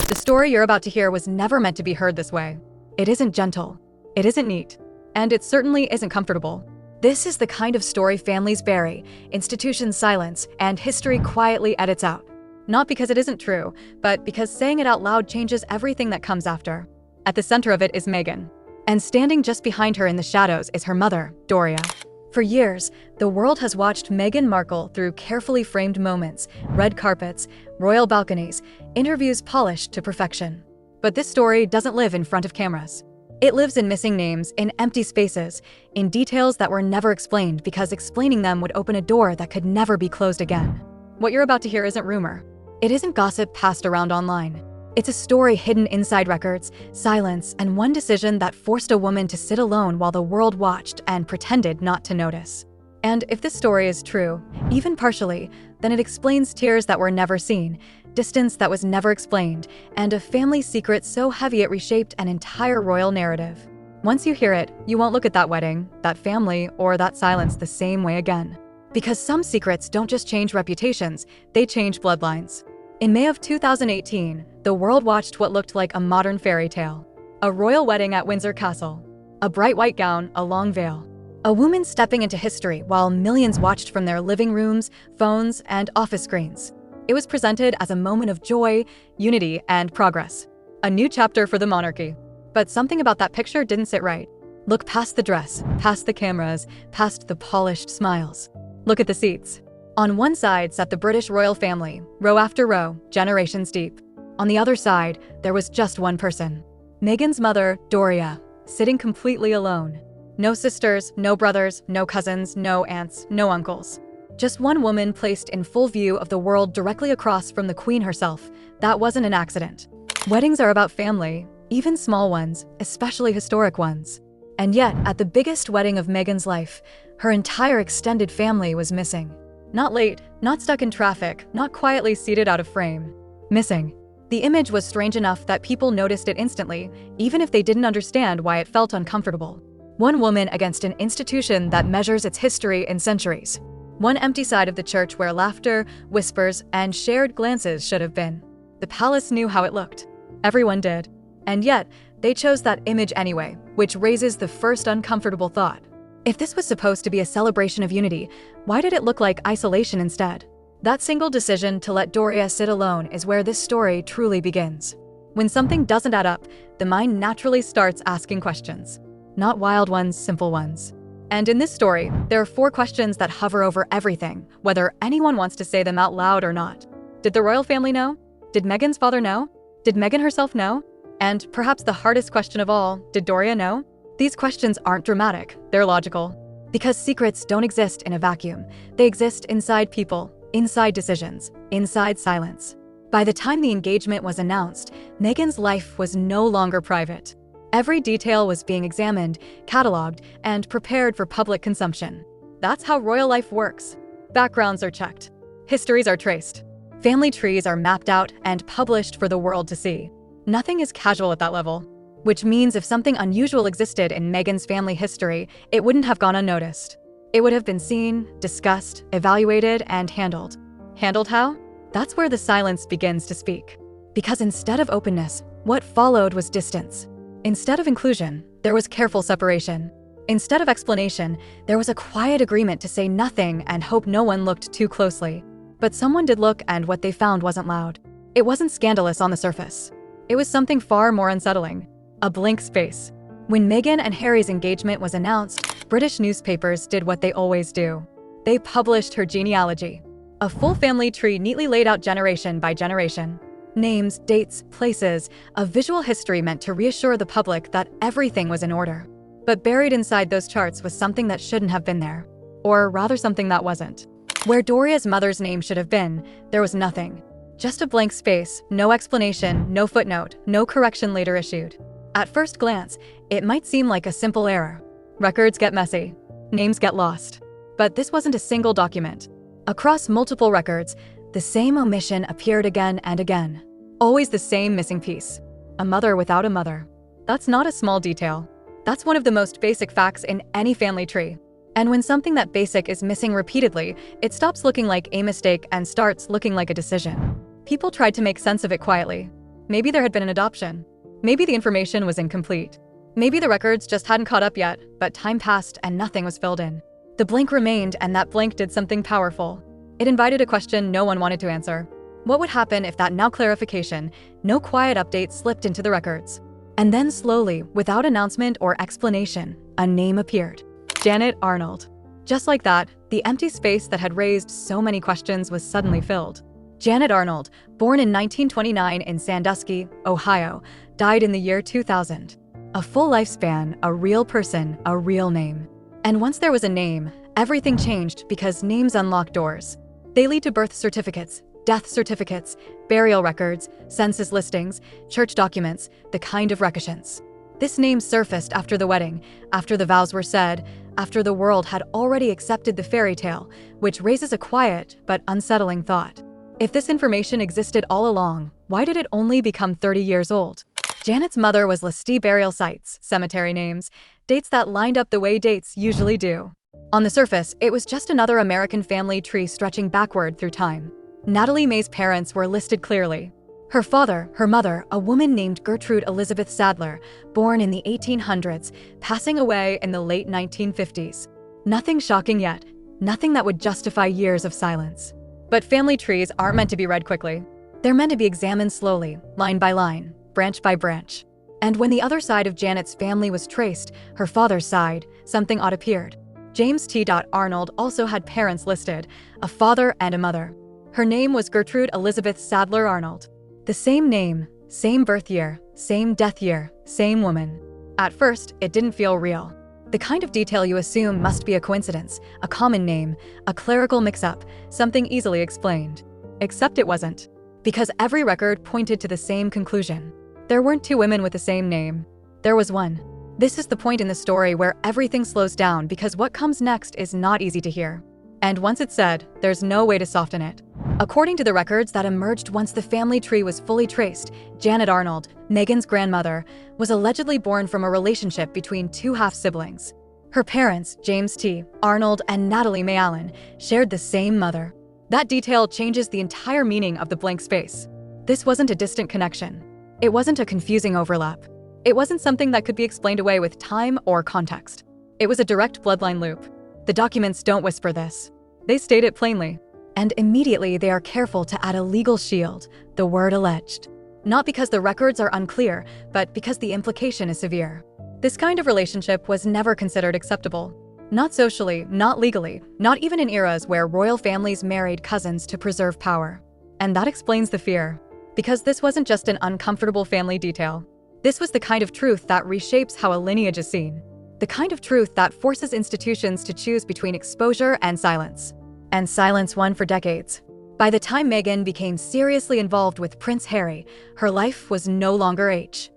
The story you're about to hear was never meant to be heard this way. It isn't gentle, it isn't neat, and it certainly isn't comfortable. This is the kind of story families bury, institutions silence, and history quietly edits out. Not because it isn't true, but because saying it out loud changes everything that comes after. At the center of it is Meghan, and standing just behind her in the shadows is her mother, Doria. For years, the world has watched Meghan Markle through carefully framed moments, red carpets, royal balconies, interviews polished to perfection. But this story doesn't live in front of cameras. It lives in missing names, in empty spaces, in details that were never explained because explaining them would open a door that could never be closed again. What you're about to hear isn't rumor. It isn't gossip passed around online. It's a story hidden inside records, silence, and one decision that forced a woman to sit alone while the world watched and pretended not to notice. And if this story is true, even partially, then it explains tears that were never seen, distance that was never explained, and a family secret so heavy it reshaped an entire royal narrative. Once you hear it, you won't look at that wedding, that family, or that silence the same way again. Because some secrets don't just change reputations, they change bloodlines. In May of 2018, the world watched what looked like a modern fairy tale. A royal wedding at Windsor Castle. A bright white gown, a long veil. A woman stepping into history while millions watched from their living rooms, phones, and office screens. It was presented as a moment of joy, unity, and progress. A new chapter for the monarchy. But something about that picture didn't sit right. Look past the dress, past the cameras, past the polished smiles. Look at the seats. On one side sat the British royal family, row after row, generations deep. On the other side, there was just one person. Meghan's mother, Doria, sitting completely alone. No sisters, no brothers, no cousins, no aunts, no uncles. Just one woman placed in full view of the world directly across from the Queen herself. That wasn't an accident. Weddings are about family, even small ones, especially historic ones. And yet, at the biggest wedding of Meghan's life, her entire extended family was missing. Not late, not stuck in traffic, not quietly seated out of frame. Missing. The image was strange enough that people noticed it instantly, even if they didn't understand why it felt uncomfortable. One woman against an institution that measures its history in centuries. One empty side of the church where laughter, whispers, and shared glances should have been. The palace knew how it looked. Everyone did. And yet, they chose that image anyway, which raises the first uncomfortable thought. If this was supposed to be a celebration of unity, why did it look like isolation instead? That single decision to let Doria sit alone is where this story truly begins. When something doesn't add up, the mind naturally starts asking questions. Not wild ones, simple ones. And in this story, there are 4 questions that hover over everything, whether anyone wants to say them out loud or not. Did the royal family know? Did Meghan's father know? Did Meghan herself know? And perhaps the hardest question of all, did Doria know? These questions aren't dramatic, they're logical. Because secrets don't exist in a vacuum. They exist inside people, inside decisions, inside silence. By the time the engagement was announced, Meghan's life was no longer private. Every detail was being examined, cataloged, and prepared for public consumption. That's how royal life works. Backgrounds are checked. Histories are traced. Family trees are mapped out and published for the world to see. Nothing is casual at that level. Which means if something unusual existed in Meghan's family history, it wouldn't have gone unnoticed. It would have been seen, discussed, evaluated, and handled. Handled how? That's where the silence begins to speak. Because instead of openness, what followed was distance. Instead of inclusion, there was careful separation. Instead of explanation, there was a quiet agreement to say nothing and hope no one looked too closely. But someone did look, and what they found wasn't loud. It wasn't scandalous on the surface. It was something far more unsettling. A blank space. When Meghan and Harry's engagement was announced, British newspapers did what they always do. They published her genealogy. A full family tree neatly laid out generation by generation. Names, dates, places, a visual history meant to reassure the public that everything was in order. But buried inside those charts was something that shouldn't have been there. Or rather something that wasn't. Where Doria's mother's name should have been, there was nothing. Just a blank space, no explanation, no footnote, no correction later issued. At first glance, it might seem like a simple error. Records get messy. Names get lost. But this wasn't a single document. Across multiple records, the same omission appeared again and again. Always the same missing piece. A mother without a mother. That's not a small detail. That's one of the most basic facts in any family tree. And when something that basic is missing repeatedly, it stops looking like a mistake and starts looking like a decision. People tried to make sense of it quietly. Maybe there had been an adoption. Maybe the information was incomplete. Maybe the records just hadn't caught up yet, but time passed and nothing was filled in. The blank remained, and that blank did something powerful. It invited a question no one wanted to answer. What would happen if that now clarification, no quiet update slipped into the records? And then slowly, without announcement or explanation, a name appeared. Janet Arnold. Just like that, the empty space that had raised so many questions was suddenly filled. Janet Arnold, born in 1929 in Sandusky, Ohio, died in the year 2000. A full lifespan, a real person, a real name. And once there was a name, everything changed because names unlock doors. They lead to birth certificates, death certificates, burial records, census listings, church documents, the kind of requisitions. This name surfaced after the wedding, after the vows were said, after the world had already accepted the fairy tale, which raises a quiet but unsettling thought. If this information existed all along, why did it only become 30 years old? Janet's mother was listed burial sites, cemetery names, dates that lined up the way dates usually do. On the surface, it was just another American family tree stretching backward through time. Natalie May's parents were listed clearly. Her father, her mother, a woman named Gertrude Elizabeth Sadler, born in the 1800s, passing away in the late 1950s. Nothing shocking yet, nothing that would justify years of silence. But family trees aren't meant to be read quickly. They're meant to be examined slowly, line by line, branch by branch. And when the other side of Janet's family was traced, her father's side, something odd appeared. James T. Arnold also had parents listed, a father and a mother. Her name was Gertrude Elizabeth Sadler Arnold. The same name, same birth year, same death year, same woman. At first, it didn't feel real. The kind of detail you assume must be a coincidence, a common name, a clerical mix-up, something easily explained. Except it wasn't. Because every record pointed to the same conclusion. There weren't two women with the same name. There was one. This is the point in the story where everything slows down because what comes next is not easy to hear. And once it's said, there's no way to soften it. According to the records that emerged once the family tree was fully traced, Janet Arnold, Meghan's grandmother, was allegedly born from a relationship between two half-siblings. Her parents, James T. Arnold and Natalie May Allen, shared the same mother. That detail changes the entire meaning of the blank space. This wasn't a distant connection. It wasn't a confusing overlap. It wasn't something that could be explained away with time or context. It was a direct bloodline loop. The documents don't whisper this. They state it plainly. And immediately they are careful to add a legal shield, the word alleged. Not because the records are unclear, but because the implication is severe. This kind of relationship was never considered acceptable. Not socially, not legally, not even in eras where royal families married cousins to preserve power. And that explains the fear. Because this wasn't just an uncomfortable family detail. This was the kind of truth that reshapes how a lineage is seen. The kind of truth that forces institutions to choose between exposure and silence. And silence won for decades. By the time Meghan became seriously involved with Prince Harry, her life was no longer H.